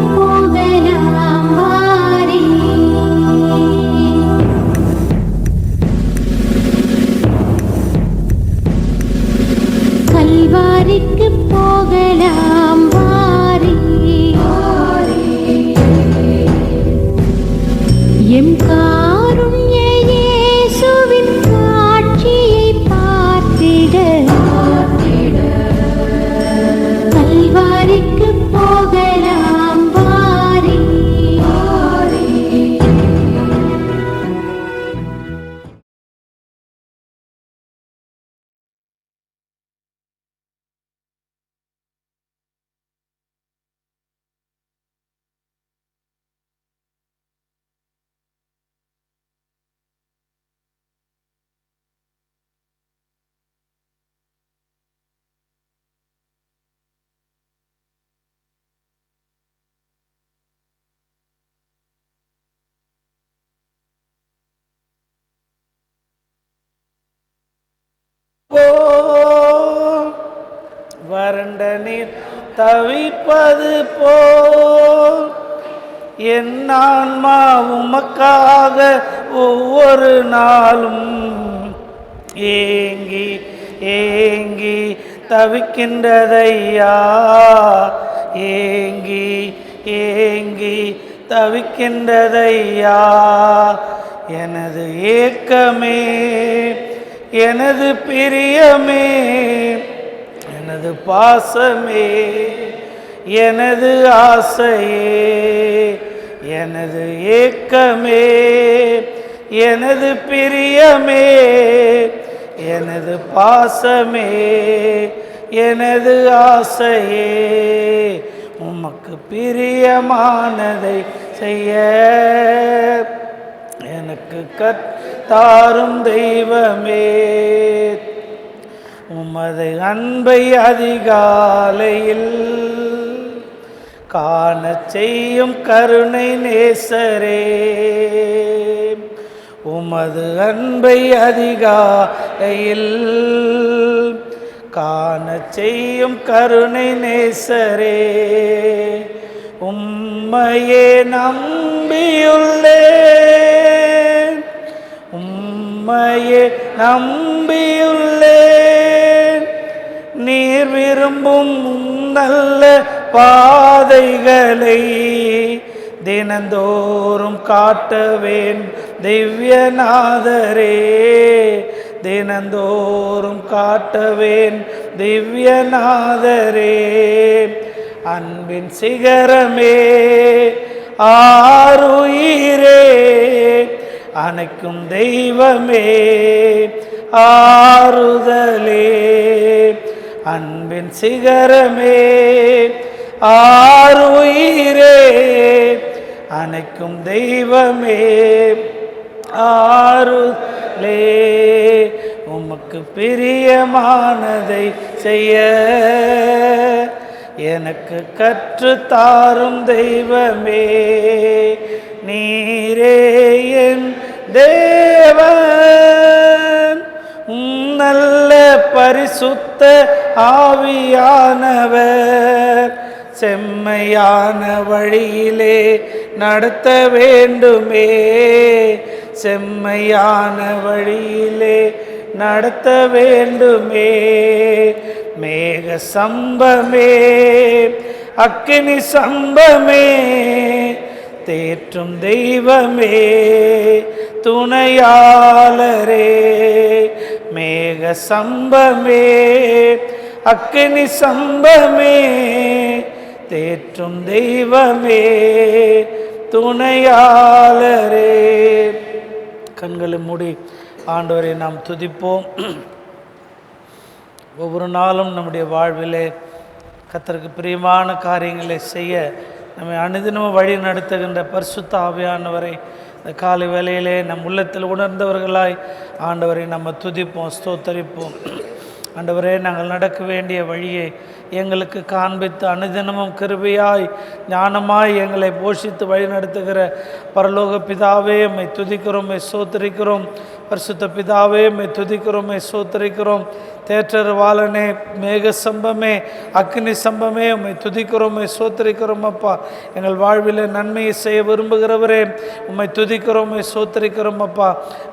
போகலாம் வாரே. கல்வாரிக்கு போகலாம் வாரே. எம் காருண்ய இயேசுவின் காட்சியை பார்த்திட கல்வாரிக்கு போகலாம் வாரே. வறண்ட நீர் தவிப்பது போல் என் ஆன்மா உமக்காக ஒவ்வொரு நாளும் ஏங்கி ஏங்கி தவிக்கின்றதையா. ஏங்கி ஏங்கி தவிக்கின்றதையா. எனது ஏக்கமே, எனது பிரியமே, எனது பாசமே, எனது ஆசையே, எனது ஏக்கமே, எனது பிரியமே, எனது பாசமே, எனது ஆசையே, உமக்கு பிரியமானதை செய்ய எனக்கு கத்தாரும் தெய்வமே. உமது அன்பை அதிகாலையில் காணச் செய்யும் கருணை நேசரே. உமது அன்பை அதிகாலையில் காணச் செய்யும் கருணை நேசரே. உம்மையே நம்பியுள்ளேன், உம்மையே நம்பியுள்ளேன். நீர் விரும்பும் நல்ல பாதைகளை தினந்தோறும் காட்டவேன் திவ்யநாதரே. தினந்தோறும் காட்டவேன் திவ்யநாதரே. அன்பின் சிகரமே, ஆருயிரே, அணைக்கும் தெய்வமே, ஆறுதலே. அன்பின் சிகரமே, ஆருயிரே, அணைக்கும் தெய்வமே, ஆறுதலே. உமக்கு பிரியமானதை செய்ய எனக்கு கற்றுத்தாரும் தெய்வமே. நீரே என் தேவன், நல்ல பரிசுத்த ஆவியானவர் செம்மையான வழியிலே நடத்த வேண்டுமே. செம்மையான வழியிலே நடத்த வேண்டுமே. மேக சம்பமே, அக்கினி சம்பமே, தேற்றும் தெய்வமே, துணையாளரே. மேக சம்பமே, அக்கினி சம்பமே, தேற்றும் தெய்வமே, துணையாளரே. கண்களை மூடி ஆண்டவரை நாம் துதிப்போம். ஒவ்வொரு நாளும் நம்முடைய வாழ்விலே கர்த்தருக்கு பிரியமான காரியங்களை செய்ய நம்மை அனுதினமும் வழி நடத்துகின்ற பரிசுத்த ஆவியானவரை இந்த காலை வேளையிலே நம் உள்ளத்தில் உணர்ந்தவர்களாய் ஆண்டவரை நம்ம துதிப்போம், ஸ்தோத்தரிப்போம். ஆண்டவரே, நாங்கள் நடக்க வேண்டிய வழியை எங்களுக்கு காண்பித்து அனுதினமும் கிருபையாய் ஞானமாய் எங்களை போஷித்து வழிநடத்துகிற பரலோக பிதாவே உம்மை துதிக்கிறோம், உம்மை ஸ்தோத்திரிக்கிறோம். பரிசுத்த பிதாவே உம்மை துதிக்கிறோம், உம்மை ஸ்தோத்திரிக்கிறோம். தேற்றர் வாளனே, மேக சம்பமே, அக்னி சம்பமே, உம்மை துதிக்கிறோம், உம்மை ஸ்தோத்திரிக்கிறோம். அப்பா, எங்கள் வாழ்வில் நன்மையை செய்ய விரும்புகிறவரே, உம்மை துதிக்கிறோம், உம்மை ஸ்தோத்திரிக்கிறோம். அப்பா,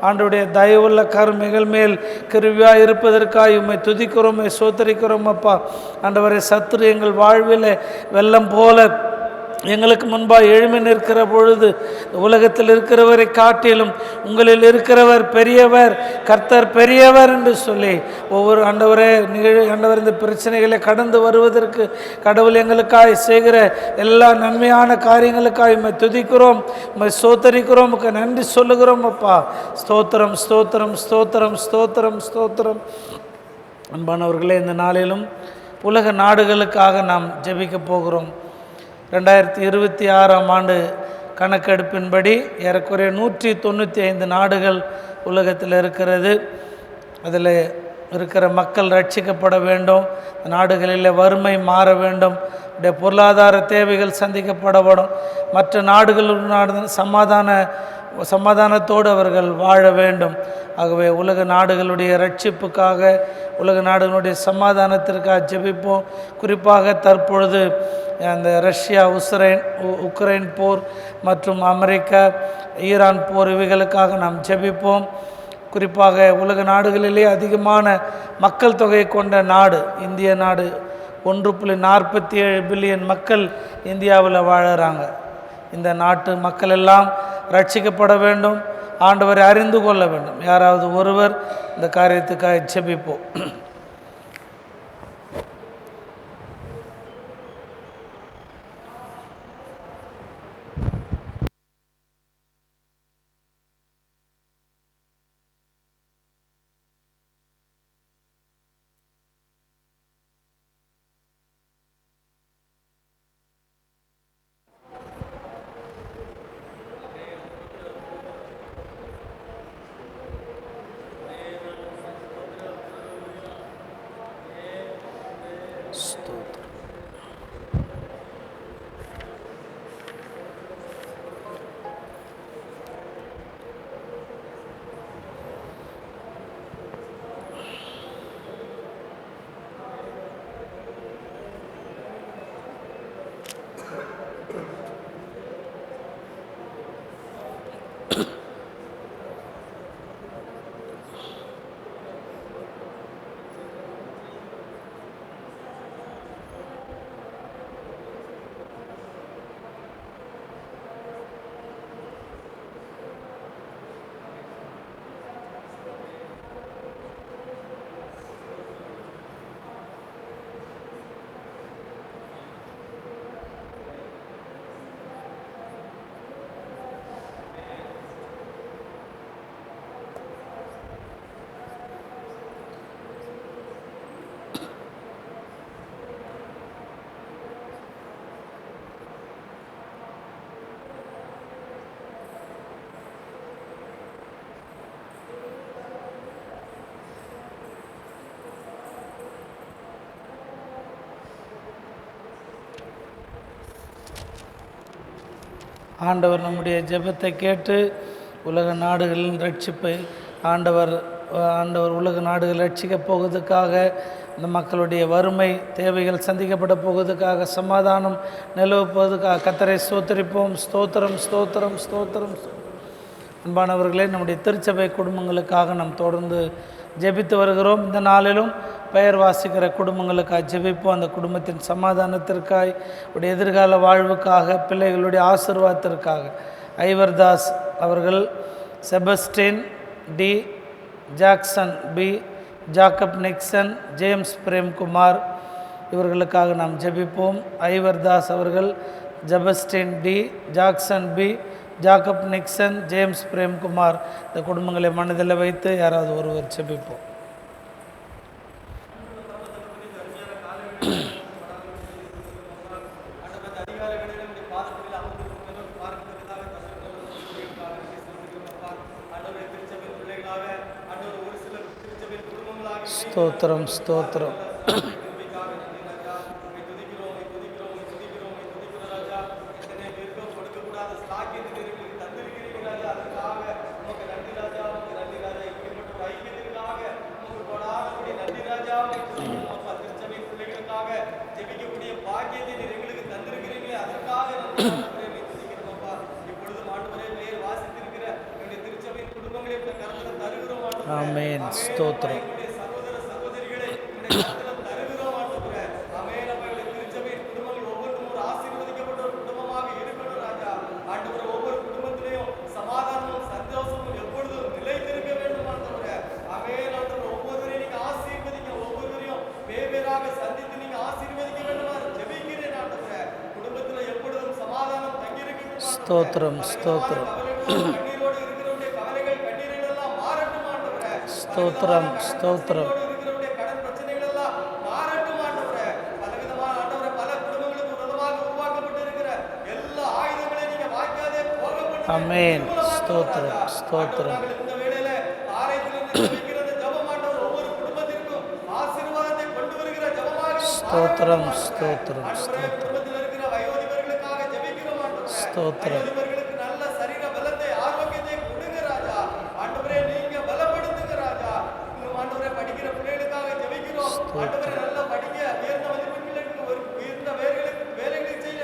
ஆண்டவருடைய தயவுள்ள கருமைகள் மேல் கிருபையாய் இருப்பதற்காக உம்மை துதிக்கிறோம், உம்மை ஸ்தோத்திரிக்கிறோம். அப்பா, ஆண்டவரே, சத்துரு எங்கள் வாழ்வில் வெள்ளம் போல எங்களுக்கு முன்பாக எழுமி நிற்கிற பொழுது உலகத்தில் இருக்கிறவரை காட்டிலும் உங்களில் இருக்கிறவர் பெரியவர், கர்த்தர் பெரியவர் என்று சொல்லி ஒவ்வொரு ஆண்டவரே இந்த பிரச்சனைகளை கடந்து வருவதற்கு கடவுள் எங்களுக்காக செய்கிற எல்லா நன்மையான காரியங்களுக்காக உம்மை துதிக்கிறோம், உம்மை ஸ்தோத்தரிக்கிறோம், உமக்கு நன்றி சொல்லுகிறோம். அப்பா, ஸ்தோத்திரம், ஸ்தோத்திரம், ஸ்தோத்திரம், ஸ்தோத்திரம், ஸ்தோத்திரம். அன்பானவர்களே, இந்த நாளிலும் உலக நாடுகளுக்காக நாம் ஜெபிக்க போகிறோம். 2026ஆம் ஆண்டு கணக்கெடுப்பின்படி ஏறக்குறைய 195 நாடுகள் உலகத்தில் இருக்கிறது. அதில் இருக்கிற மக்கள் ரட்சிக்கப்பட வேண்டும், நாடுகளில் வறுமை மாற வேண்டும், பொருளாதார தேவைகள் சந்திக்கப்படப்படும், மற்ற நாடுகளுடன் சமாதானத்தோடு அவர்கள் வாழ வேண்டும். ஆகவே உலக நாடுகளுடைய ரட்சிப்புக்காக, உலக நாடுகளுடைய சமாதானத்திற்காக ஜெபிப்போம். குறிப்பாக தற்பொழுது அந்த ரஷ்யா உக்ரைன் போர் மற்றும் அமெரிக்கா ஈரான் போர் இவைகளுக்காக நாம் ஜெபிப்போம். குறிப்பாக உலக நாடுகளிலே அதிகமான மக்கள் தொகை கொண்ட நாடு இந்திய நாடு. 1.47 பில்லியன் மக்கள் இந்தியாவில் வாழறாங்க. இந்த நாட்டு மக்கள் எல்லாம் ரட்சிக்கப்பட வேண்டும், ஆண்டவரை அறிந்து கொள்ள வேண்டும். யாராவது ஒருவர் இந்த காரியத்துக்காக ஜெபிப்போம். ஆண்டவர் நம்முடைய ஜெபத்தை கேட்டு உலக நாடுகளின் ரட்சிப்பை ஆண்டவர் உலக நாடுகள் ரட்சிக்கப் போவதற்காக, இந்த மக்களுடைய வறுமை தேவைகள் சந்திக்கப்பட போவதற்காக, சமாதானம் நிலவ போவதற்காக கர்த்தரை ஸ்தோத்திரிப்போம். ஸ்தோத்திரம், ஸ்தோத்திரம், ஸ்தோத்திரம். அன்பானவர்களே, நம்முடைய திருச்சபை குடும்பங்களுக்காக நாம் தொடர்ந்து ஜெபித்து வருகிறோம். இந்த நாளிலும் பெயர் வாசிக்கிற குடும்பங்களுக்காக ஜெபிப்போம். அந்த குடும்பத்தின் சமாதானத்திற்காக, உடைய எதிர்கால வாழ்வுக்காக, பிள்ளைகளுடைய ஆசீர்வாதத்திற்காக. ஐவர்தாஸ் அவர்கள், Sebastian D, Jackson P, Jacob Nixon, James Premkumar இவர்களுக்காக நாம் ஜெபிப்போம். ஐவர்தாஸ் அவர்கள், Sebastian D, Jackson P, Jacob Nixon, James Premkumar இந்த குடும்பங்களை மனதில் வைத்து யாராவது ஒருவர் ஜெபிப்போம். ஸ்தோத்திரம், ஸ்தோத்திரம். ஜெபிக்கக்கூடிய பாக்கியத்தை நீர் எங்களுக்கு தந்திருக்கிறீங்களே, அதற்காக நன்றி ஆண்டவரே. துதிக்கிறோம்ப்பா. இப்பொழுதும் ஆண்டவரே பெயர் வாசித்திருக்கிற எங்களுடைய திருச்சபையின் குடும்பங்களை இந்த கரத்துல தருகிறோம் ஆண்டவரே. ஆமென். ஸ்தோத்திரம். எங்களுடைய சகோதர சகோதரிகளை உம்முடைய கரத்துல தருகிறோம் ஆண்டவரே. ஆமென். அப்பா, எங்களுடைய திருச்சபையின் குடும்பங்கள் ஒவ்வொன்றும் ஒரு ஆசீர்வதிக்கப்பட்ட ஒரு குடும்பமாக இருக்கணும் ராஜா. ஆண்டவரே, ஒவ்வொரு குடும்பத்திலையும் சமாதானமும் சந்தோஷமும் எப்பொழுதும் நிலைத்திருக்க வேண்டும் ஆண்டவரே. ஆமென். ஆண்டவரே, ஒவ்வொருவரையும் நீங்க ஆசீர்வதிங்க. ஒவ்வொருவரையும் வேறாக சந்தித்து நீங்க ஆசீர்வதிக்க வேண்டுமா ஜெபிக்கிறேன் ஆண்டவரே. குடும்பத்துல எப்பொழுதும் சமாதானம் தங்கியிருக்கட்டும். ஸ்தோத்திரம், ஸ்தோத்திரம், கண்ணீரோடு இருக்கிறவருடைய கவலைகள் கண்ணீர்கள் எல்லாம் மாறட்டும் ஆண்டவரே. ஸ்தோத்திரம், ஸ்தோத்திரம். இருக்கிறவருடைய கடன் பிரச்சனைகள் எல்லாம் மாறட்டும் ஆண்டவரே. பலவிதமான ஆண்டவரே, பல குடும்பங்களுக்கு விரோதமாக உருவாக்கப்பட்டு இருக்கிற எல்லா ஆயுதங்களையும் நீங்க வாய்க்காதே போக பண்ணுங்க. ஆமென். ஸ்தோத்திரம், ஸ்தோத்திரம். இந்த வேளையில ஆலயத்திலிருந்து ஜெபிக்கிற இந்த ஜெபம் ஆண்டவர் ஒவ்வொரு குடும்பத்திற்கும் ஆசீர்வாதத்தை கொண்டு வருகிற ஜெபமாக ஸ்தோத்திரம், ஸ்தோத்திரம், ஆண்டவரே, ஸ்தோத்திரம், குடும்பத்தில் இருக்கிற வயோதிபர்களுக்காக ஜெபிக்கிறோம் ஆண்டவரே. ஸ்தோத்திரம். வயோதிபர்களுக்கு நல்ல சரீர பலத்தை ஆரோக்கியத்தை கொடுங்க ராஜா. ஆண்டவரே, நீங்க பலப்படுத்துங்க ராஜா. இன்னும் ஆண்டவரே, படிக்கிற பிள்ளைகளுக்காக ஜெபிக்கிறோம். ஆண்டவரே, நல்ல படிக்க உயர்ந்த மதிப்பெண்களுக்கு உயர்ந்த வேலைகளை செய்ய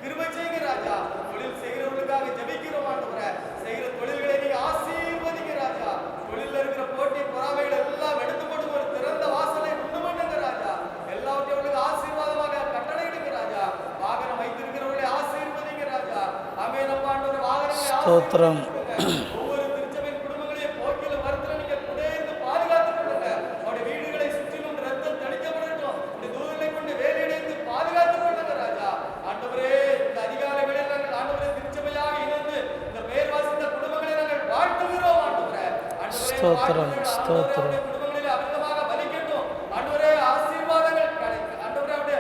கிருபை செய்யுங்க ராஜா. தொழில் செய்கிறவர்களுக்காக ஜெபிக்கிறோம் ஆண்டவரே. செய்கிற தொழில்களை நீங்க ஆசீர்வதிங்க ராஜா. தொழில்ல இருக்கிற போட்டி பொறாமைகள் எல்லாம் எடுத்து போட்டு ஒரு திறந்த வாசலை உண்டு பண்ணுங்க ராஜா. எல்லாவற்றையும் அவர்களுக்கு ஆசீர்வாதமாக கட்டளையிடுங்க ராஜா. வாகனம் வைத்திருக்கிறவர்களை ஆசீர்வதிங்க ராஜா. ஆமென். அப்பா, ஆண்டவரே, வாகனங்களை ஸ்தோத்திரம். ஒவ்வொரு திருச்சபையின் குடும்பங்களையும் போக்கில மரத்துல நீங்க குடைந்து பாதுகாத்துக் கொள்ளுங்க. அவருடைய வீடுகளை சுற்றிலும் ரத்தம் தணிக்கப்படட்டும். இந்த தூதர்களை கொண்டு வேலையடைந்து பாதுகாத்துக் கொள்ளுங்க ராஜா. ஆண்டவரே, இந்த அதிகாலை வேளையில் நாங்கள் ஆண்டவரே திருச்சபையாக இணைந்து இந்த பெயர் வாசித்த குடும்பங்களை நாங்கள் வாழ்த்துகிறோம் ஆண்டவரே. ஆண்டவரே, ஸ்தோத்திரம், ஸ்தோத்திரம். குடும்பங்களில் அமிர்தமாக பலிக்கட்டும். ஆண்டவரே, ஆசீர்வாதங்கள் கிடைக்கும். ஆண்டவரே, அவருடைய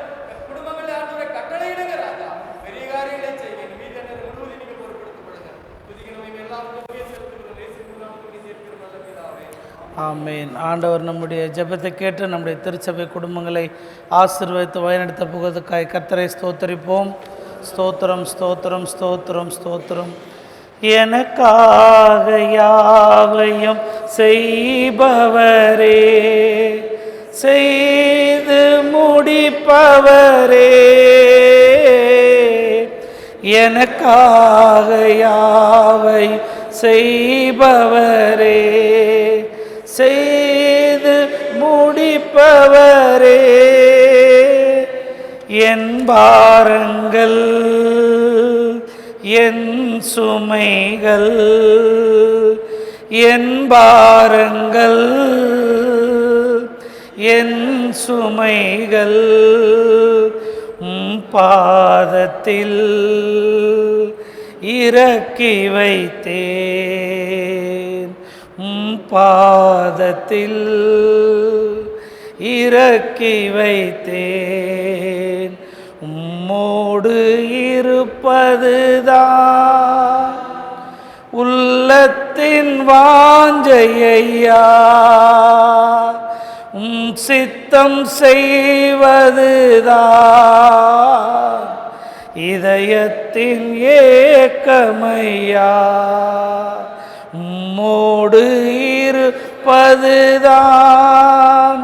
குடும்பங்களை ஆண்டவரே கட்டளையிடுங்க ராஜா. பெரிய காரியங்களை செய்யுங்க. இந்த மீதி முழுவதும் நீங்க பொறுப்படுத்தப்படுங்க. துதிக்கிறோம் எல்லாருக்கும் செலுத்துகிறோம். இயேசுவின் நாமத்தில் சேர்க்கிறோம் நல்ல பிதாவே. ஆமென். ஆண்டவர் நம்முடைய ஜெபத்தை கேட்டு நம்முடைய திருச்சபை குடும்பங்களை ஆசீர்வதித்து வழிநடத்த புகழ்க்காய் கர்த்தரை ஸ்தோத்தரிப்போம். ஸ்தோத்திரம், ஸ்தோத்திரம், ஸ்தோத்திரம், ஸ்தோத்திரம். எனக்காக யாவையும் செய்பவரே, செய்து முடிப்பவரே, எனக்காக யாவை செய்பவரே, செய்து முடிப்பவரே, என் பாரங்கள் என் சுமைகள், என் பாரங்கள் என் சுமைகள் பாதத்தில் இறக்கி வைத்தேன், பாதத்தில் இறக்கி வைத்தேன். உம்மோடு இருப்பதுதான் உள்ளத்தின் வாஞ்சையா, சித்தம் செய்வதுதான் இதயத்தின் ஏக்கமையா. உம்மோடு இருப்பதுதான்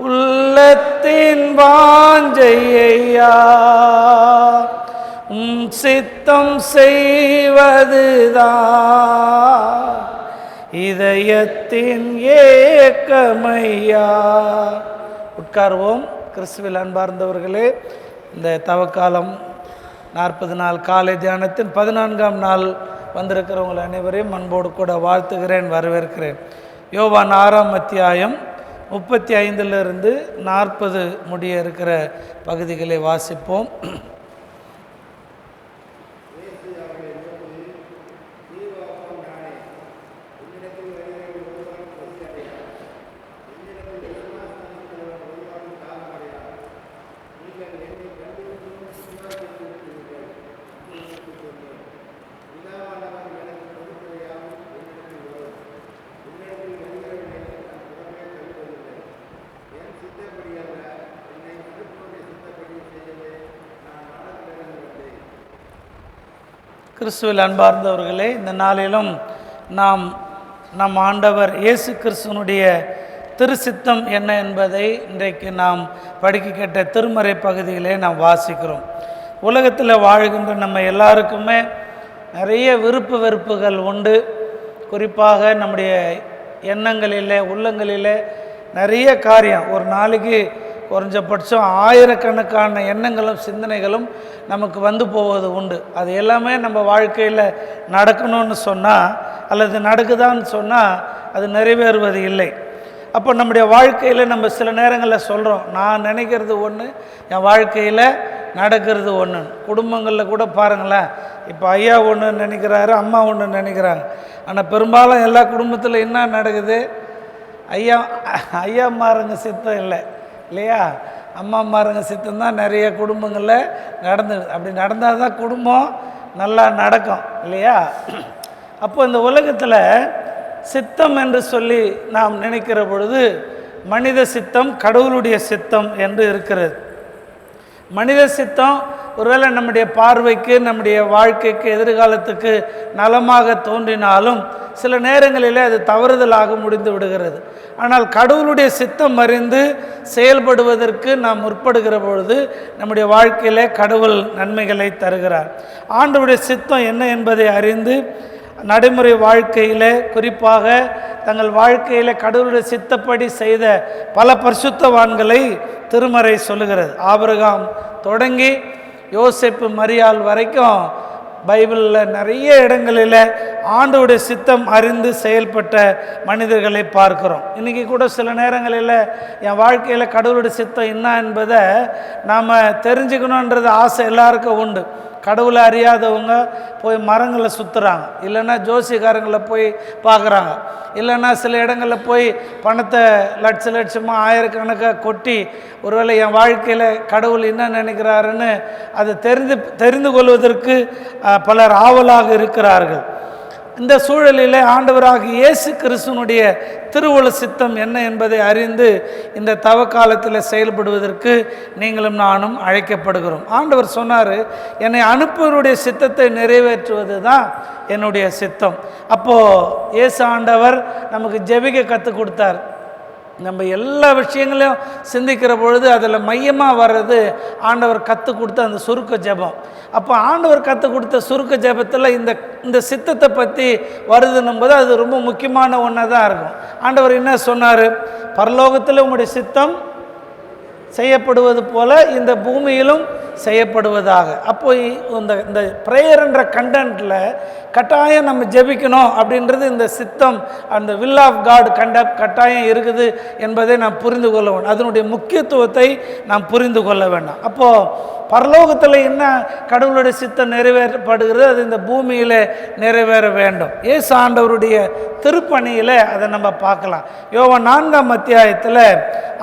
உள்ளத்தின் வாஞ்சையா, சித்தம் செய்வதுதான் இதயத்தின் ஏக்கமையா. உட்கார்வோம். கிறிஸ்துவில் அன்பார்ந்தவர்களே, இந்த தவக்காலம் 40 நாள் காலை தியானத்தின் 14ஆம் நாள் வந்திருக்கிறவங்களை அனைவரையும் அன்போடு கூட வாழ்த்துகிறேன், வரவேற்கிறேன். யோவான் 6ஆம் அத்தியாயம் 35 40 முடிய இருக்கிற பகுதிகளை வாசிப்போம். கிறிஸ்துவில் அன்பார்ந்தவர்களே, இந்த நாளிலும் நாம் நம் ஆண்டவர் இயேசு கிறிஸ்துவனுடைய திருச்சித்தம் என்ன என்பதை இன்றைக்கு நாம் படிக்க கேட்ட திருமறை பகுதியிலே நாம் வாசிக்கிறோம். உலகத்தில் வாழ்கின்ற நம்ம எல்லாருக்குமே நிறைய விருப்பு வெறுப்புகள் உண்டு. குறிப்பாக நம்முடைய எண்ணங்களில் உள்ளங்களில் நிறைய காரியம், ஒரு நாளைக்கு குறைஞ்சபட்சம் ஆயிரக்கணக்கான எண்ணங்களும் சிந்தனைகளும் நமக்கு வந்து போவது உண்டு. அது எல்லாமே நம்ம வாழ்க்கையில் நடக்கணும்னு சொன்னால் அல்லது நடக்குதான்னு சொன்னால் அது நிறைவேறுவது இல்லை. அப்போ நம்முடைய வாழ்க்கையில் நம்ம சில நேரங்களில் சொல்கிறோம், நான் நினைக்கிறது ஒன்று, என் வாழ்க்கையில் நடக்கிறது ஒன்று. குடும்பங்களில் கூட பாருங்களேன், இப்போ ஐயா ஒன்று நினைக்கிறாரு, அம்மா ஒன்று நினைக்கிறாங்க. ஆனால் பெரும்பாலும் எல்லா குடும்பத்தில் என்ன நடக்குது? ஐயா அம்மாருங்க சித்தம் இல்லை இல்லையா? அம்மா அம்மாருங்க சித்தம் தான் நிறைய குடும்பங்களில் நடந்தது. அப்படி நடந்தால் தான் குடும்பம் நல்லா நடக்கும் இல்லையா? அப்போ இந்த உலகத்தில் சித்தம் என்று சொல்லி நாம் நினைக்கிற பொழுது மனித சித்தம், கடவுளுடைய சித்தம் என்று இருக்கிறது. மனித சித்தம் ஒருவேளை நம்முடைய பார்வைக்கு, நம்முடைய வாழ்க்கைக்கு, எதிர்காலத்துக்கு நலமாக தோன்றினாலும் சில நேரங்களில் அது தவறுதலாக முடிந்து விடுகிறது. ஆனால் கடவுளுடைய சித்தம் அறிந்து செயல்படுவதற்கு நாம் முற்படுகிற பொழுது நம்முடைய வாழ்க்கையில் கடவுள் நன்மைகளை தருகிறார். ஆண்டவருடைய சித்தம் என்ன என்பதை அறிந்து நடைமுறை வாழ்க்கையில், குறிப்பாக தங்கள் வாழ்க்கையில் கடவுளுடைய சித்தப்படி செய்த பல பரிசுத்தவான்களை திருமறை சொல்லுகிறது. ஆபிரகாம் தொடங்கி யோசேப்பு மரியாள் வரைக்கும் பைபிளில் நிறைய இடங்களில் ஆண்டவருடைய சித்தம் அறிந்து செயல்பட்ட மனிதர்களை பார்க்கிறோம். இன்றைக்கி கூட சில நேரங்களில் என் வாழ்க்கையில் கடவுளுடைய சித்தம் என்ன என்பதை நாம் தெரிஞ்சுக்கணுன்றது ஆசை எல்லாருக்கும் உண்டு. கடவுளை அறியாதவங்க போய் மரங்களை சுற்றுறாங்க, இல்லைன்னா ஜோசியக்காரங்களை போய் பார்க்குறாங்க, இல்லைன்னா சில இடங்களில் போய் பணத்தை லட்சமாக ஆயிரக்கணக்காக கொட்டி ஒருவேளை என் வாழ்க்கையில் கடவுள் என்ன நினைக்கிறாருன்னு அதை தெரிந்து கொள்வதற்கு பலர் ஆவலாக இருக்கிறார்கள். இந்த சூழலில் ஆண்டவராக இயேசு கிறிஸ்துவனுடைய திருவுள சித்தம் என்ன என்பதை அறிந்து இந்த தவ காலத்தில் செயல்படுவதற்கு நீங்களும் நானும் அழைக்கப்படுகிறோம். ஆண்டவர் சொன்னார், என்னை அனுப்புவருடைய சித்தத்தை நிறைவேற்றுவது தான் என்னுடைய சித்தம். அப்போது இயேசு ஆண்டவர் நமக்கு ஜெபிக்க கற்றுக் கொடுத்தார். நம்ம எல்லா விஷயங்களையும் சிந்திக்கிற பொழுது அதில் மையமாக வர்றது ஆண்டவர் கற்றுக் கொடுத்த அந்த சுருக்க ஜெபம். அப்போ ஆண்டவர் கற்றுக் கொடுத்த சுருக்க ஜெபத்தில் இந்த சித்தத்தை பற்றி வருதுன்னும் போது அது ரொம்ப முக்கியமான ஒன்றா தான் இருக்கும். ஆண்டவர் என்ன சொன்னார்? பரலோகத்தில் உங்களுடைய சித்தம் செய்யப்படுவது போல இந்த பூமியிலும் செய்யப்படுவதாக. அப்போ இந்த ப்ரேயர் என்ற கண்டென்ட்டில் கட்டாயம் நம்ம ஜெபிக்கணும் அப்படின்றது இந்த சித்தம், அந்த வில் ஆஃப் காட் கட்டாயம் இருக்குது என்பதை நாம் புரிந்து கொள்ள வேண்டும். அதனுடைய முக்கியத்துவத்தை நாம் புரிந்து கொள்ள வேண்டாம். அப்போது பரலோகத்தில் என்ன கடவுளுடைய சித்தம் நிறைவேற்றப்படுகிறது, அது இந்த பூமியில் நிறைவேற வேண்டும். இயேசு ஆண்டவருடைய திருப்பணியில் அதை நம்ம பார்க்கலாம். யோவான் 4ஆம் அத்தியாயத்தில்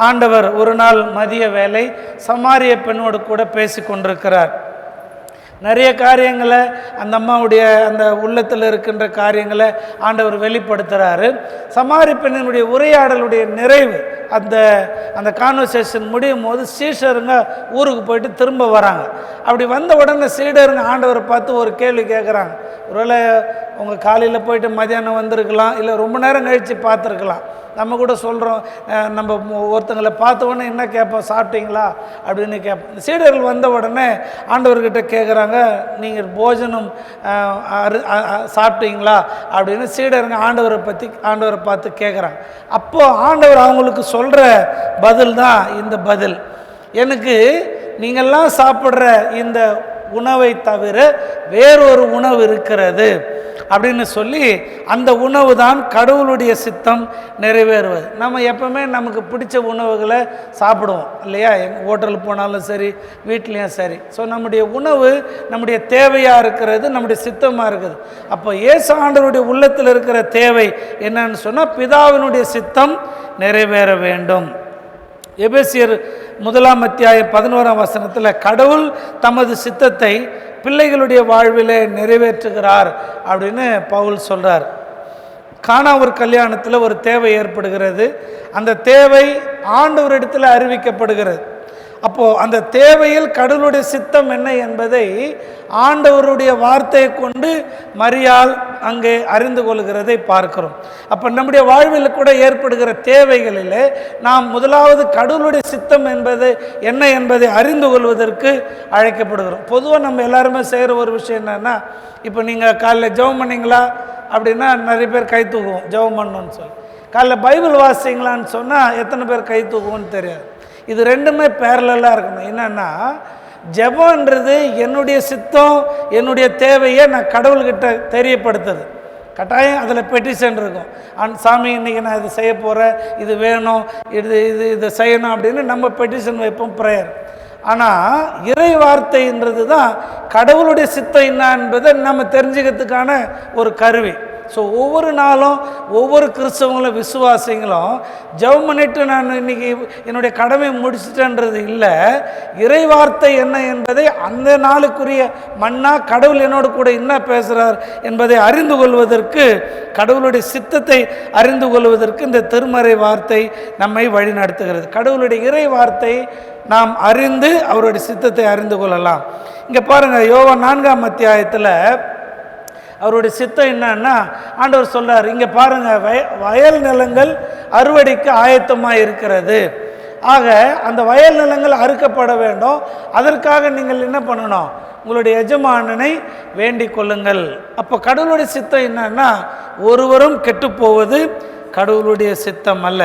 ஆண்டவர் ஒரு நாள் மதிய வேளை சமாரிய பெண்ணோடு கூட பேசி கொண்டிருக்கிறார். நிறைய காரியங்களை அந்த அம்மாவுடைய அந்த உள்ளத்தில் இருக்கின்ற காரியங்களை ஆண்டவர் வெளிப்படுத்துகிறாரு. சமாரி பெண்ணினுடைய உரையாடலுடைய நிறைவு, அந்த கான்வர்சேஷன் முடியும் போது சீஷருங்க ஊருக்கு போயிட்டு திரும்ப வராங்க. அப்படி வந்த உடனே சீடருங்க ஆண்டவரை பார்த்து ஒரு கேள்வி கேட்குறாங்க. ஒருவேளை உங்கள் காலையில் போயிட்டு மதியானம் வந்திருக்கலாம், இல்லை ரொம்ப நேரம் கழித்து பார்த்துருக்கலாம். நம்ம கூட சொல்கிறோம், நம்ம ஒருத்தங்களை பார்த்த உடனே என்ன கேட்போம், சாப்பிட்டீங்களா அப்படின்னு கேட்போம். சீடர்கள் வந்த உடனே ஆண்டவர்கிட்ட கேட்குறாங்க, நீங்கள் போஜனம் சாப்பிட்டீங்களா அப்படின்னு சீடருங்க ஆண்டவரை பார்த்து கேட்குறாங்க. அப்போது ஆண்டவர் அவங்களுக்கு சொல்கிற பதில் தான் இந்த பதில். எனக்கு நீங்கள்லாம் சாப்பிட்ற இந்த உணவை தவிர வேறொரு உணவு இருக்கிறது அப்படின்னு சொல்லி அந்த உணவு தான் கடவுளுடைய சித்தம் நிறைவேறுவது. நம்ம எப்பவுமே நமக்கு பிடிச்ச உணவுகளை சாப்பிடுவோம் இல்லையா? ஹோட்டலுக்கு போனாலும் சரி, வீட்லேயும் சரி. ஸோ நம்முடைய உணவு நம்முடைய தேவையாக இருக்கிறது, நம்முடைய சித்தமாக இருக்குது. அப்போ இயேசு ஆண்டவருடைய உள்ளத்தில் இருக்கிற தேவை என்னன்னு சொன்னால், பிதாவினுடைய சித்தம் நிறைவேற வேண்டும். எபேசியர் 1ஆம் அத்தியாயம் 11ஆம் வசனத்தில் கடவுள் தமது சித்தத்தை பிள்ளைகளுடைய வாழ்விலே நிறைவேற்றுகிறார் அப்படின்னு பவுல் சொல்கிறார். கானா ஒரு கல்யாணத்தில் ஒரு தேவை ஏற்படுகிறது. அந்த தேவை ஆண்டவரிடத்தில் அறிவிக்கப்படுகிறது. அப்போது அந்த தேவையில் கடவுளுடைய சித்தம் என்ன என்பதை ஆண்டவருடைய வார்த்தையை கொண்டு மரியாள் அங்கே அறிந்து கொள்கிறதை பார்க்கிறோம். அப்போ நம்முடைய வாழ்வில் கூட ஏற்படுகிற தேவைகளில் நாம் முதலாவது கடவுளுடைய சித்தம் என்பது என்ன என்பதை அறிந்து கொள்வதற்கு அழைக்கப்படுகிறோம். பொதுவாக நம்ம எல்லாருமே செய்கிற ஒரு விஷயம் என்னென்னா, இப்போ நீங்கள் காலைல ஜெபம் பண்ணிங்களா அப்படின்னா நிறைய பேர் கை தூக்குவோம், ஜெபம் பண்ணணும்னு சொல்லி. காலைல பைபிள் வாசிங்களான்னு சொன்னால் எத்தனை பேர் கை தூக்குவோன்னு தெரியாது. இது ரெண்டுமே பேரலாக இருக்கணும். என்னென்னா, ஜெபம்ன்றது என்னுடைய சித்தம், என்னுடைய தேவையை நான் கடவுள்கிட்ட தெரியப்படுத்துது. கட்டாயம் அதில் பெட்டிஷன் இருக்கும். சாமி இன்றைக்கி நான் இது செய்ய போகிறேன், இது வேணும், இதை செய்யணும் அப்படின்னு நம்ம பெட்டிஷன் வைப்போம், ப்ரேயர். ஆனால் இறை வார்த்தைன்றது தான் கடவுளுடைய சித்தம் என்ன என்பதை நம்ம தெரிஞ்சுக்கிறதுக்கான ஒரு கருவி. ஸோ ஒவ்வொரு நாளும் ஒவ்வொரு கிறிஸ்தவங்களும் விசுவாசிங்களும் ஜெபம் பண்ணிட்டு நான் இன்றைக்கி என்னுடைய கடமை முடிச்சிட்டேன்றது இல்லை, இறை வார்த்தை என்ன என்பதை அந்த நாளுக்குரிய மன்னா கடவுள் என்னோடு கூட என்ன பேசுகிறார் என்பதை அறிந்து கொள்வதற்கு, கடவுளுடைய சித்தத்தை அறிந்து கொள்வதற்கு இந்த திருமறை வார்த்தை நம்மை வழி நடத்துகிறது. கடவுளுடைய இறை வார்த்தை நாம் அறிந்து அவருடைய சித்தத்தை அறிந்து கொள்ளலாம். இங்கே பாருங்கள், யோவான் 4ஆம் அத்தியாயத்தில் அவருடைய சித்தம் என்னன்னா, ஆண்டவர் சொல்றார், இங்கே பாருங்கள், வயல் நிலங்கள் அறுவடைக்கு ஆயத்தமாக இருக்கிறது. ஆக அந்த வயல் நிலங்கள் அறுக்கப்பட வேண்டும். அதற்காக நீங்கள் என்ன பண்ணணும்? உங்களுடைய எஜமானனை வேண்டிக் கொள்ளுங்கள். அப்போ கடவுளுடைய சித்தம் என்னன்னா, ஒருவரும் கெட்டு போவது கடவுளுடைய சித்தம் அல்ல.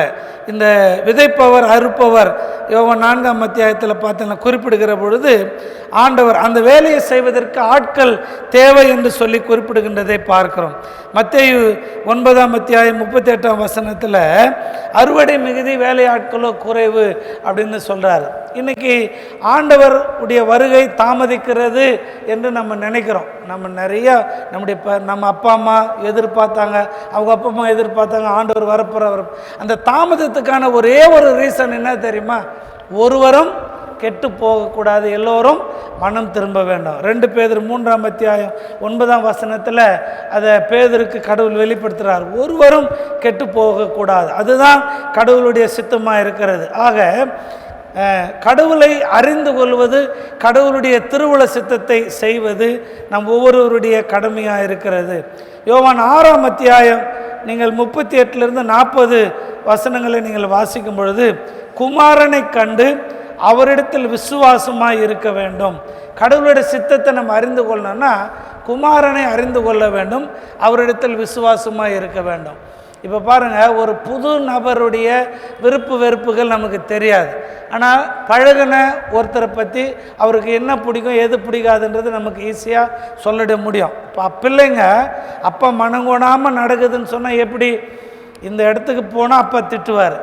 இந்த விதைப்பவர் அறுப்பவர் யோவான் 4ஆம் அத்தியாயத்தில் பார்த்தீங்கன்னா குறிப்பிடுகிற பொழுது ஆண்டவர் அந்த வேலையை செய்வதற்கு ஆட்கள் தேவை என்று சொல்லி குறிப்பிடுகின்றதை பார்க்கிறோம். மத்தேயு 9ஆம் அத்தியாயம் 38ஆம் வசனத்தில் அறுவடை மிகுதி வேலையாட்களோ குறைவு அப்படின்னு சொல்கிறார். இன்றைக்கி ஆண்டவர் உடைய வருகை தாமதிக்கிறது என்று நம்ம நினைக்கிறோம். நம்ம நிறைய நம்ம அப்பா அம்மா எதிர்பார்த்தாங்க, அவங்க அப்பா அம்மா எதிர்பார்த்தாங்க, ஆண்டவர் வரப்போகிறவர். அந்த தாமதத்துக்கான ஒரே ஒரு ரீசன் என்ன தெரியுமா? ஒருவரும் கெட்டு போகக்கூடாது, எல்லோரும் மனம் திரும்ப வேண்டும். 2 பேதுரு 3ஆம் அத்தியாயம் 9ஆம் வசனத்தில் அதை பேதுருக்கு கடவுள் வெளிப்படுத்துகிறார். ஒருவரும் கெட்டு போகக்கூடாது, அதுதான் கடவுளுடைய சித்தமாக இருக்கிறது. ஆக கடவுளை அறிந்து கொள்வது, கடவுளுடைய திருவுள சித்தத்தை செய்வது நம் ஒவ்வொருவருடைய கடமையாக இருக்கிறது. யோவான் 6ஆம் அத்தியாயம் நீங்கள் 38லிருந்து 40 வசனங்களை நீங்கள் வாசிக்கும் பொழுது, குமாரனை கண்டு அவரிடத்தில் விசுவாசமாக இருக்க வேண்டும். கடவுளுடைய சித்தத்தை நம்ம அறிந்து கொள்ளணும்னா குமாரனை அறிந்து கொள்ள வேண்டும், அவரிடத்தில் விசுவாசமாக இருக்க வேண்டும். இப்போ பாருங்கள், ஒரு புது நபருடைய விருப்பு வெறுப்புகள் நமக்கு தெரியாது. ஆனால் பழகின ஒருத்தரை பற்றி அவருக்கு என்ன பிடிக்கும் எது பிடிக்காதுன்றது நமக்கு ஈஸியாக சொல்லிட முடியும். இப்போ பிள்ளைங்க அப்பா மனங்கோணாமல் நடக்குதுன்னு சொன்னால் எப்படி? இந்த இடத்துக்கு போனால் அப்பா திட்டுவார்,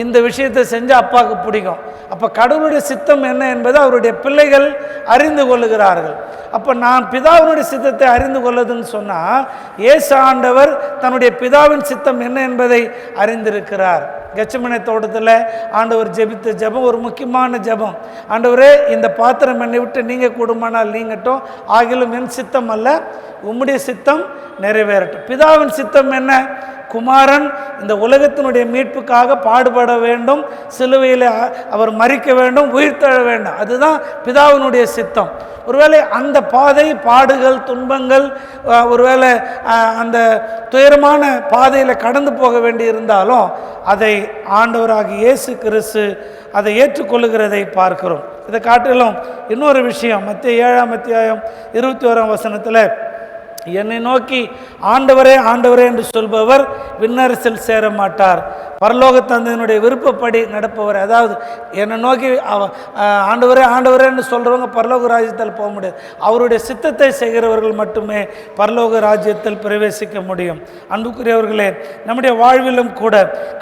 இந்த விஷயத்தை செஞ்சால் அப்பாவுக்கு பிடிக்கும். அப்போ கடவுளுடைய சித்தம் என்ன என்பதை அவருடைய பிள்ளைகள் அறிந்து கொள்ளுகிறார்கள். அப்போ நான் பிதாவினுடைய சித்தத்தை அறிந்து கொள்ளுதுன்னு சொன்னால், இயேசு ஆண்டவர் தன்னுடைய பிதாவின் சித்தம் என்ன என்பதை அறிந்திருக்கிறார். கெத்செமனே தோட்டத்தில் ஆண்டவர் ஜெபித்த ஜெபம் ஒரு முக்கியமான ஜெபம். ஆண்டவரே, இந்த பாத்திரம் என்னை விட்டு நீங்கள் கூடுமானால் நீங்கட்டும், ஆகிலும் என் சித்தம் அல்ல உம்முடைய சித்தம் நிறைவேறட்டும். பிதாவின் சித்தம் என்ன? குமாரன் இந்த உலகத்தினுடைய மீட்புக்காக பாடுபட வேண்டும், சிலுவையில் அவர் மரிக்க வேண்டும், உயிர்த்தெழ வேண்டும். அதுதான் பிதாவினுடைய சித்தம். ஒருவேளை அந்த பாதை, பாடுகள், துன்பங்கள், ஒருவேளை அந்த துயரமான பாதையில் கடந்து போக வேண்டி இருந்தாலும் அதை ஆண்டவராகிய இயேசு கிறிஸ்து அதை ஏற்றுக்கொள்ளுகிறதை பார்க்கிறோம். இதை காட்டிலும் இன்னொரு விஷயம், மத்தேயு 7ஆம் அத்தியாயம் 21ஆம் வசனத்தில், என்னை நோக்கி ஆண்டவரே ஆண்டவரே என்று சொல்பவர் விண்ணரசில் சேர மாட்டார், பரலோக தந்தையினுடைய விருப்பப்படி நடப்பவர். அதாவது என்னை நோக்கி ஆண்டவரே ஆண்டவரே என்று சொல்கிறவங்க பரலோக ராஜ்யத்தில் போக முடியாது. அவருடைய சித்தத்தை செய்கிறவர்கள் மட்டுமே பரலோக ராஜ்யத்தில் பிரவேசிக்க முடியும். அன்புக்குரியவர்களே, நம்முடைய வாழ்விலும் கூட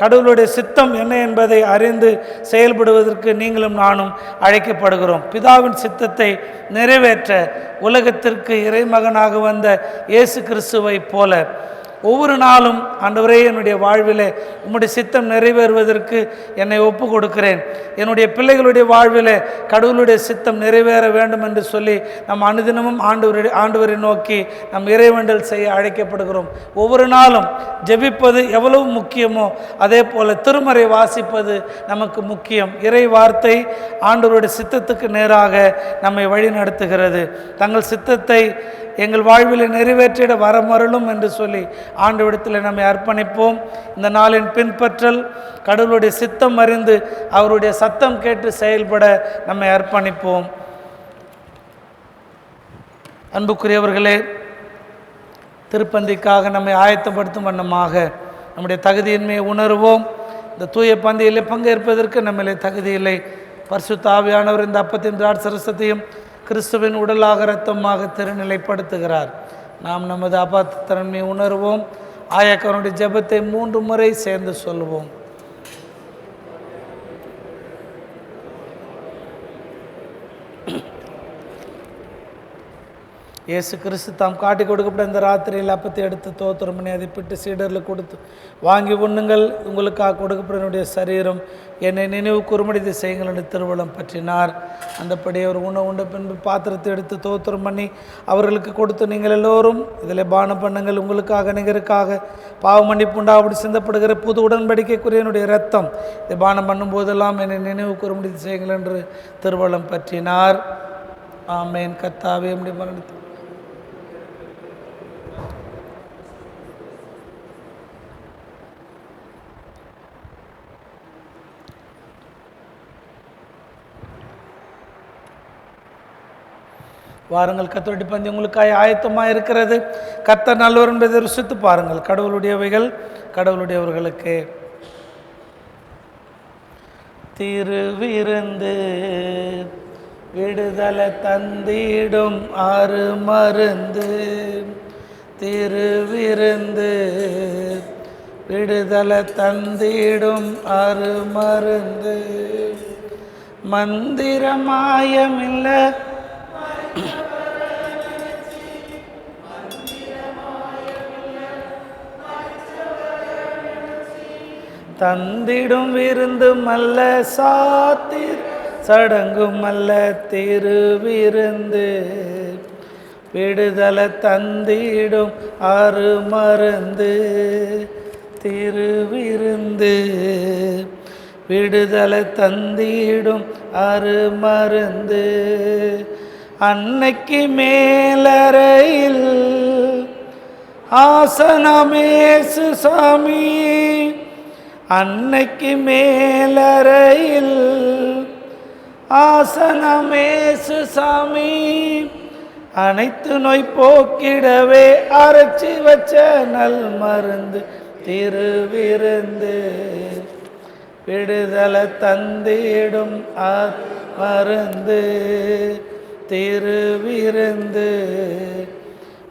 கடவுளுடைய சித்தம் என்ன என்பதை அறிந்து செயல்படுவதற்கு நீங்களும் நானும் அழைக்கப்படுகிறோம். பிதாவின் சித்தத்தை நிறைவேற்ற உலகத்திற்கு இறைமகனாக வந்த இயேசு கிறிஸ்துவை போல ஒவ்வொரு நாளும் ஆண்டவரே என்னுடைய வாழ்விலே உம்முடைய சித்தம் நிறைவேறுவதற்கு என்னை ஒப்பு கொடுக்கிறேன். என்னுடைய பிள்ளைகளுடைய வாழ்விலே கடவுளுடைய சித்தம் நிறைவேற வேண்டும் என்று சொல்லி நம் அனுதினமும் ஆண்டவரை நோக்கி நம் இறைவேண்டல் செய்ய அழைக்கப்படுகிறோம். ஒவ்வொரு நாளும் ஜெபிப்பது எவ்வளவு முக்கியமோ அதே போல் திருமறை வாசிப்பது நமக்கு முக்கியம். இறை வார்த்தை ஆண்டவருடைய சித்தத்துக்கு நேராக நம்மை வழி நடத்துகிறது. தங்கள் சித்தத்தை எங்கள் வாழ்வில் நிறைவேற்றிட வரமருளும் என்று சொல்லி ஆண்டவரிடத்தில் நம்மை அர்ப்பணிப்போம். இந்த நாளின் பின்பற்றல் கடவுளுடைய சித்தம் அறிந்து அவருடைய சத்தம் கேட்டு செயல்பட நம்மை அர்ப்பணிப்போம். அன்புக்குரியவர்களே, திருப்பந்திக்காக நம்மை ஆயத்தப்படுத்தும் வண்ணமாக நம்முடைய தகுதியின்மையை உணர்வோம். இந்த தூய பந்தியிலே பங்கேற்பதற்கு நம்மளே தகுதியில்லை. பரிசுத்த ஆவியானவர் இந்த அப்பத்தின் திராட்சரசத்தையும் கிறிஸ்துவின் உடலாக இரத்தமாக திருநிலைப்படுத்துகிறார். நாம் நமது அபாத்திரன்மையை உணர்வோம். ஆயக்கவனுடைய ஜெபத்தை 3 முறை சேர்ந்து சொல்லுவோம். இயேசு கிறிஸ்து தாம் காட்டி கொடுக்கப்பட்ட இந்த ராத்திரியில் அப்பத்தை எடுத்து தோத்திரம் பண்ணி அதை பிட்டு சீடரில் கொடுத்து, வாங்கி உண்ணுங்கள், உங்களுக்காக கொடுக்கப்பட்ட என்னுடைய சரீரம், என்னை நினைவு கூறும்படி செய்யுங்கள் என்று திருவள்ளம் பற்றினார். அந்தப்படி அவர் உண்ட பின்பு பாத்திரத்தை எடுத்து தோத்திரம் பண்ணி அவர்களுக்கு கொடுத்து, நீங்கள் எல்லோரும் இதில் பானம் பண்ணுங்கள், உங்களுக்காக நிகருக்காக பாவ மன்னிப்பு உண்டாபடி சிந்தப்படுகிற புது உடன்படிக்கைக்குரிய என்னுடைய இரத்தம், இதை பானம் பண்ணும் போதெல்லாம் என்னை நினைவு கூறும்படி செய்யுங்கள் என்று திருவள்ளம் பற்றினார். ஆமேன். கர்த்தாவே உம்முடைய மரணத்தை வாருங்கள், கர்த்தருடைய பந்தி உங்களுக்காக ஆயத்தமாக இருக்கிறது. கர்த்தர் நல்லவர் என்பதை ருசித்து பாருங்கள். கடவுளுடையவைகள் கடவுளுடையவர்களுக்கு. திருவிருந்து விடுதலை தந்திடும் அருமருந்து, திருவிருந்து விடுதலை தந்திடும் அருமருந்து, மந்திரமாயமில்ல தந்திடும் விருந்து மல்ல சாத்திர் சடங்கும் அல்ல திருவிருந்து, விடுதலை தந்திடும் அருமருந்து, திருவிருந்து விடுதலை தந்திடும் அருமருந்து. அன்னைக்கு மேலறையில் ஆசனமேசு சாமி, அன்னைக்கு மேலறையில் ஆசனமேசு சாமி, அனைத்து நோய் போக்கிடவே அரைச்சி வச்ச நல் மருந்து திருவிருந்து, விடுதலை தந்திடும் மருந்து, திருவிருந்து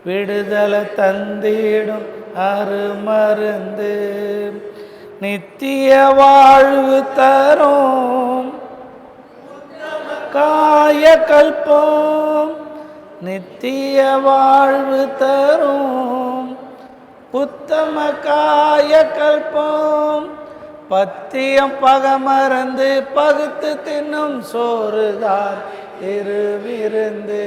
விடுதலை தந்திடும் அருமருந்து. நித்திய வாழ்வு தரும் காய கல்பம், நித்திய வாழ்வு தரும் உத்தம காய கல்பம், பத்தியம் பகமறந்து பகுத்து தின்னும் சோறுதான் திருவிருந்து,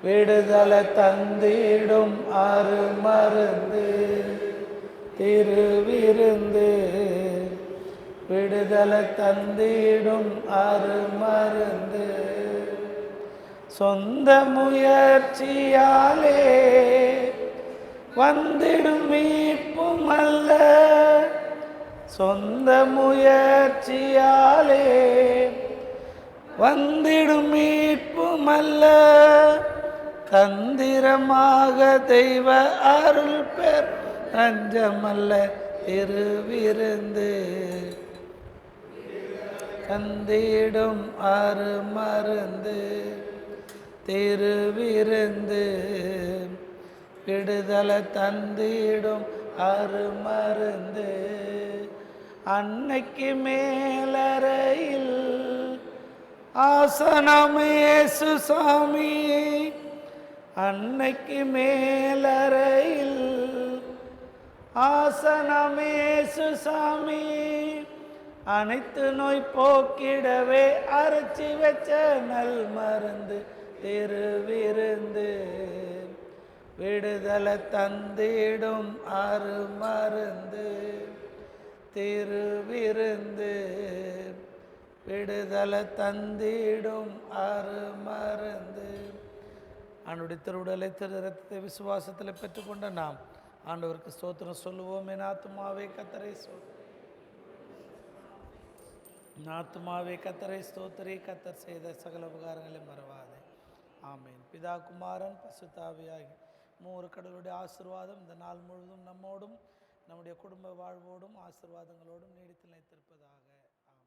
விடுதலை தந்திடும் அருமருந்து, திருவிருந்து விடுதலை தந்திடும் அருமருந்து. சொந்த முயற்சியாலே வந்திடும் மீட்பும் அல்ல, சொந்த முயற்சியாலே வந்திடும் மீட்பும் அல்ல, தந்திரமாக தெய்வ அருள் பெர் நஞ்சமல்ல திருவிருந்து, தந்திடும் அருமருந்து, திருவிருந்து விடுதலை தந்திடும் அருமருந்து. அன்னைக்கு மேலறையில் ஆசனமேசு சாமி, அன்னைக்கு மேலறையில் ஆசனமே சுசாமி, அனைத்து நோய் போக்கிடவே அரைச்சி வச்ச நல் மருந்து திருவிருந்து, விடுதலை தந்திடும் அருமருந்து திருவிருந்து, விடுதலை தந்திடும் அருமருந்து. ஆண்டுடைய திருவுடலை திரு ரத்தத்தை விசுவாசத்தில் பெற்றுக்கொண்ட நாம் ஆண்டவருக்கு ஸ்தோத்திரம் சொல்லுவோம். என் ஆத்துமாவே கர்த்தரை ஆத்துமாவே கர்த்தரை ஸ்தோத்திரி, கர்த்தர் செய்த சகல உபகாரங்களை மறவாதே. ஆமேன். பிதா குமாரன் பரிசுத்த ஆவியாகி மூவர் கடவுளுடைய ஆசீர்வாதம் இந்த நாள் முழுவதும் நம்மோடும் நம்முடைய குடும்ப வாழ்வோடும் ஆசீர்வாதங்களோடும் நீடித்து நிலைத்திருப்பதாக. ஆமென்.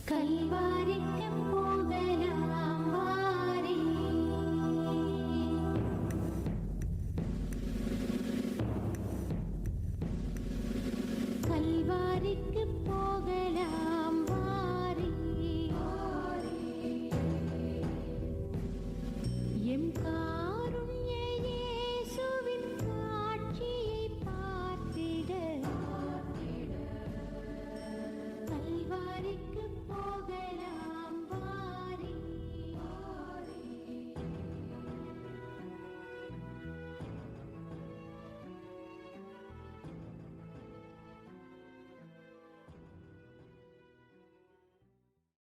கல்வாரிக்கு போகலாம் வாரி, கல்வாரிக்கு போகலாம்